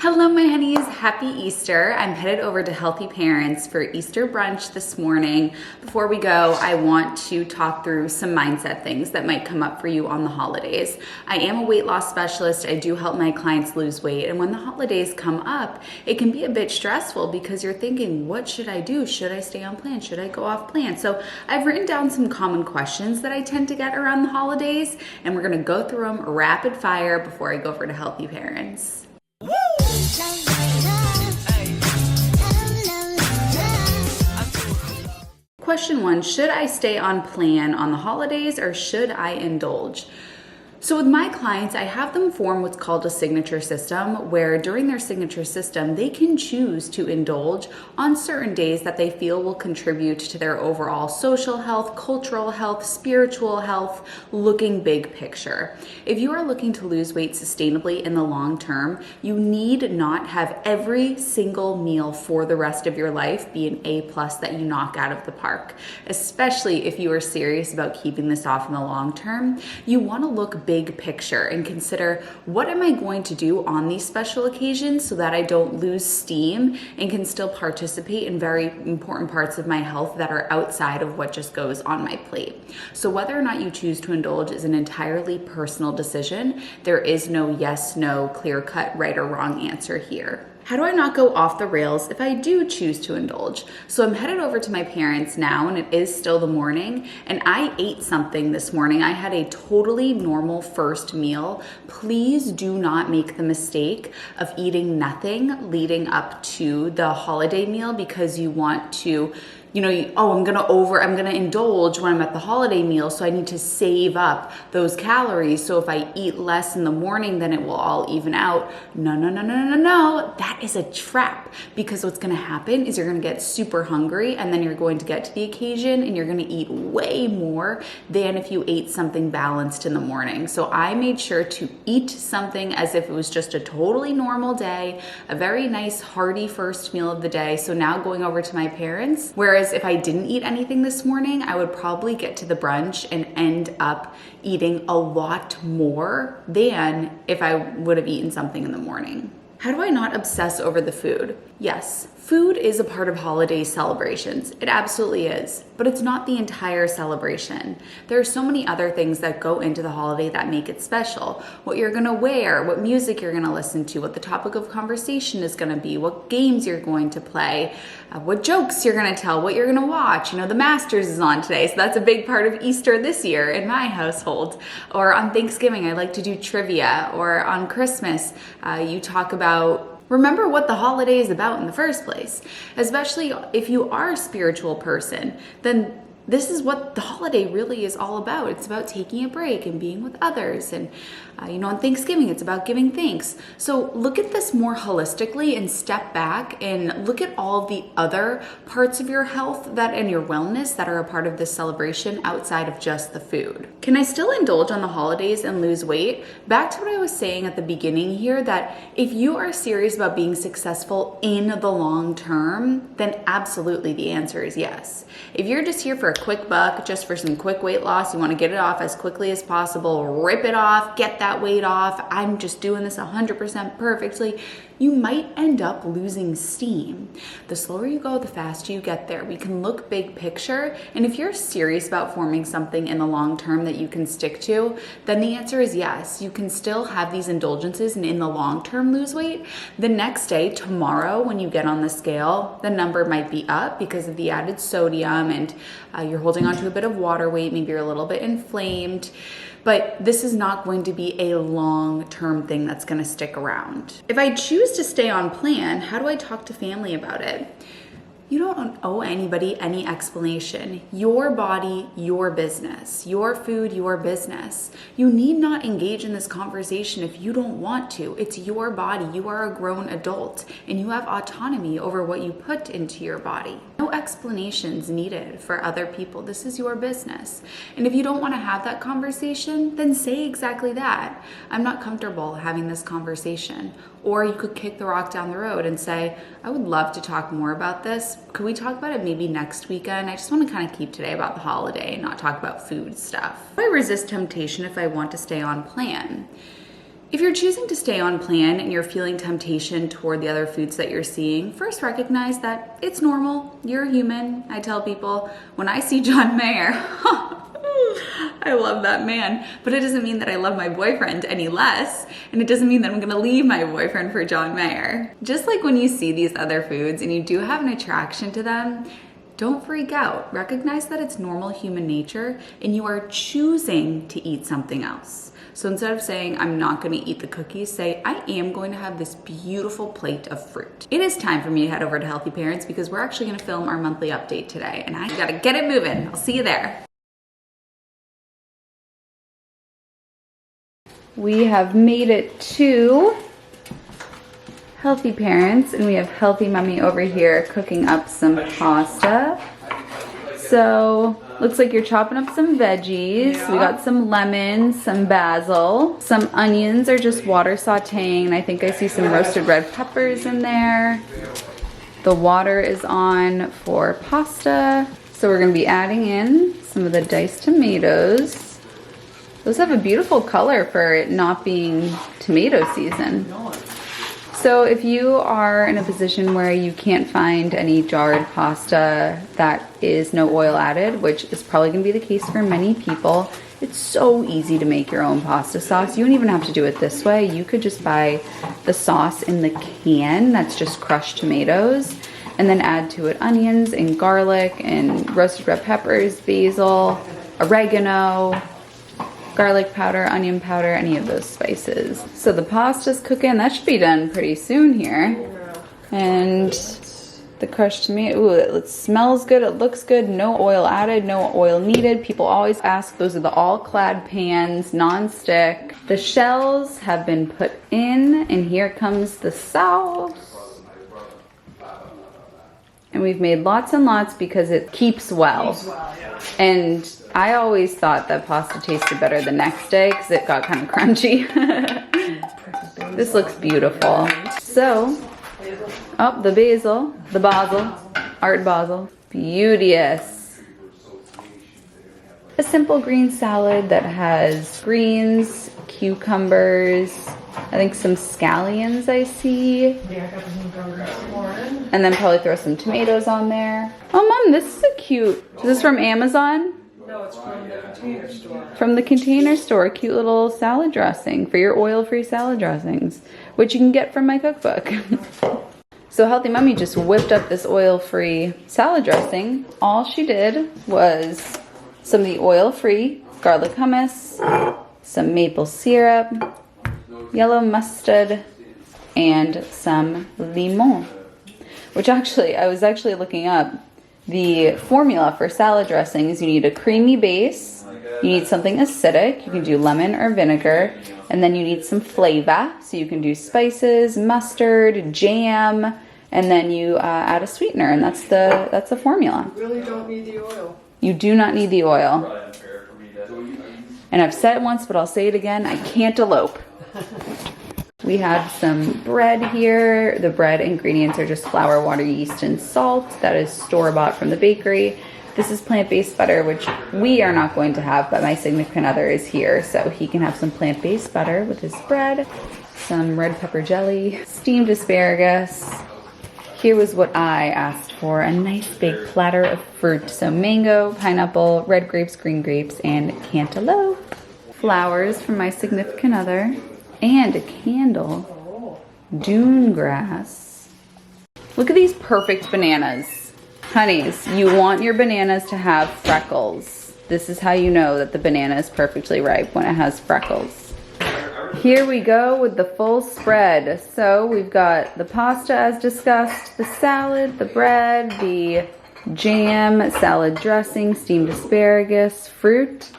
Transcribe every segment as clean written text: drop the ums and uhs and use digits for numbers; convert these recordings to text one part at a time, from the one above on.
Hello, my honeys. Happy Easter. I'm headed over to Healthy Parents for Easter brunch this morning. Before we go, I want to talk through some mindset things that might come up for you on the holidays. I am a weight loss specialist. I do help my clients lose weight. And when the holidays come up, it can be a bit stressful because you're thinking, what should I do? Should I stay on plan? Should I go off plan? So I've written down some common questions that I tend to get around the holidays, and we're going to go through them rapid fire before I go over to Healthy Parents. Question 1, should I stay on plan on the holidays or should I indulge? So with my clients, I have them form what's called a signature system, where during their signature system, they can choose to indulge on certain days that they feel will contribute to their overall social health, cultural health, spiritual health, looking big picture. If you are looking to lose weight sustainably in the long term, you need not have every single meal for the rest of your life be an A+ that you knock out of the park. Especially if you are serious about keeping this off in the long term, you want to look big picture and consider, what am I going to do on these special occasions so that I don't lose steam and can still participate in very important parts of my health that are outside of what just goes on my plate. So whether or not you choose to indulge is an entirely personal decision. There is no yes, no, clear-cut right or wrong answer here. How do I not go off the rails if I do choose to indulge? So I'm headed over to my parents now, and it is still the morning, and I ate something this morning. I had a totally normal first meal. Please do not make the mistake of eating nothing leading up to the holiday meal because you want to I'm gonna indulge when I'm at the holiday meal, so I need to save up those calories. So if I eat less in the morning, then it will all even out. No. That is a trap, because what's gonna happen is you're gonna get super hungry, and then you're going to get to the occasion and you're gonna eat way more than if you ate something balanced in the morning. So I made sure to eat something as if it was just a totally normal day, a very nice hearty first meal of the day. So now going over to my parents, whereas if I didn't eat anything this morning, I would probably get to the brunch and end up eating a lot more than if I would have eaten something in the morning. How do I not obsess over the food? Yes, food is a part of holiday celebrations. It absolutely is, but it's not the entire celebration. There are so many other things that go into the holiday that make it special. What you're gonna wear, what music you're gonna listen to, what the topic of conversation is gonna be, what games you're going to play, what jokes you're gonna tell, what you're gonna watch. The Masters is on today, so that's a big part of Easter this year in my household. Or on Thanksgiving, I like to do trivia. Or on Christmas, you talk about, remember what the holiday is about in the first place. Especially if you are a spiritual person, then this is what the holiday really is all about. It's about taking a break and being with others. And on Thanksgiving, it's about giving thanks. So look at this more holistically and step back and look at all of the other parts of your health and your wellness that are a part of this celebration outside of just the food. Can I still indulge on the holidays and lose weight? Back to what I was saying at the beginning here, that if you are serious about being successful in the long term, then absolutely the answer is yes. If you're just here for a quick buck, just for some quick weight loss, you want to get it off as quickly as possible, rip it off, get that weight off, I'm just doing this 100% perfectly, you might end up losing steam. The slower you go, the faster you get there. We can look big picture, and if you're serious about forming something in the long term that you can stick to, then the answer is yes. You can still have these indulgences and in the long term lose weight. The next day, tomorrow, when you get on the scale, the number might be up because of the added sodium, and you're holding on to a bit of water weight, maybe you're a little bit inflamed. But this is not going to be a long-term thing that's going to stick around. If I choose to stay on plan, how do I talk to family about it? You don't owe anybody any explanation. Your body, your business. Your food, your business. You need not engage in this conversation if you don't want to. It's your body. You are a grown adult, and you have autonomy over what you put into your body. No explanations needed for other people. This is your business. And if you don't want to have that conversation, then say exactly that. I'm not comfortable having this conversation. Or you could kick the rock down the road and say, I would love to talk more about this. Could we talk about it maybe next weekend? I just want to kind of keep today about the holiday and not talk about food stuff. How do I resist temptation if I want to stay on plan? If you're choosing to stay on plan and you're feeling temptation toward the other foods that you're seeing, first recognize that it's normal. You're human. I tell people when I see John Mayer, I love that man, but it doesn't mean that I love my boyfriend any less, and it doesn't mean that I'm gonna leave my boyfriend for John Mayer. Just like when you see these other foods and you do have an attraction to them, don't freak out. Recognize that it's normal human nature and you are choosing to eat something else. So instead of saying, I'm not gonna eat the cookies, say, I am going to have this beautiful plate of fruit. It is time for me to head over to Healthy Parents because we're actually gonna film our monthly update today and I gotta get it moving. I'll see you there. We have made it to Healthy Parents and we have Healthy Mommy over here cooking up some pasta. So, looks like you're chopping up some veggies. Yeah. We got some lemons, some basil, some onions are just water sauteing. I think I see some roasted red peppers in there. The water is on for pasta. So we're gonna be adding in some of the diced tomatoes. Those have a beautiful color for it not being tomato season. So if you are in a position where you can't find any jarred pasta that is no oil added, which is probably gonna be the case for many people, it's so easy to make your own pasta sauce. You don't even have to do it this way. You could just buy the sauce in the can that's just crushed tomatoes and then add to it onions and garlic and roasted red peppers, basil, oregano, garlic powder, onion powder, any of those spices. So the pasta's cooking. That should be done pretty soon here. And the crushed tomato, ooh, it smells good, it looks good, no oil added, no oil needed. People always ask, those are the all-clad pans, non-stick. The shells have been put in, and here comes the sauce. And we've made lots and lots because it keeps well. And I always thought that pasta tasted better the next day because it got kind of crunchy. This looks beautiful. So, oh, the basil, art basil, beauteous. A simple green salad that has greens, cucumbers, I think some scallions I see. And then probably throw some tomatoes on there. Oh mom, this is a cute, is this from Amazon? No, it's from the Container Store. From the Container Store, cute little salad dressing for your oil-free salad dressings, which you can get from my cookbook. So Healthy Mommy just whipped up this oil-free salad dressing. All she did was some of the oil-free garlic hummus, some maple syrup, yellow mustard, and some limon. Which actually, I was actually looking up the formula for salad dressings. You need a creamy base, you need something acidic, you can do lemon or vinegar, and then you need some flavor, so you can do spices, mustard, jam, and then you add a sweetener, and that's the formula. You really don't need the oil. You do not need the oil. And I've said it once, but I'll say it again, I can't elope. We have some bread here. The bread ingredients are just flour, water, yeast, and salt. That is store-bought from the bakery. This is plant-based butter, which we are not going to have, but my significant other is here, so he can have some plant-based butter with his bread, some red pepper jelly, steamed asparagus. Here was what I asked for, a nice big platter of fruit. So mango, pineapple, red grapes, green grapes, and cantaloupe. Flowers from my significant other. And a candle, dune grass. Look at these perfect bananas. Honeys, you want your bananas to have freckles. This is how you know that the banana is perfectly ripe, when it has freckles. Here we go with the full spread. So we've got the pasta as discussed, the salad, the bread, the jam, salad dressing, steamed asparagus, fruit.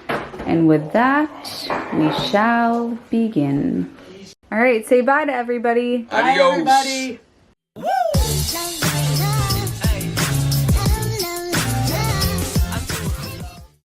And with that, we shall begin. All right, say bye to everybody. Bye, everybody.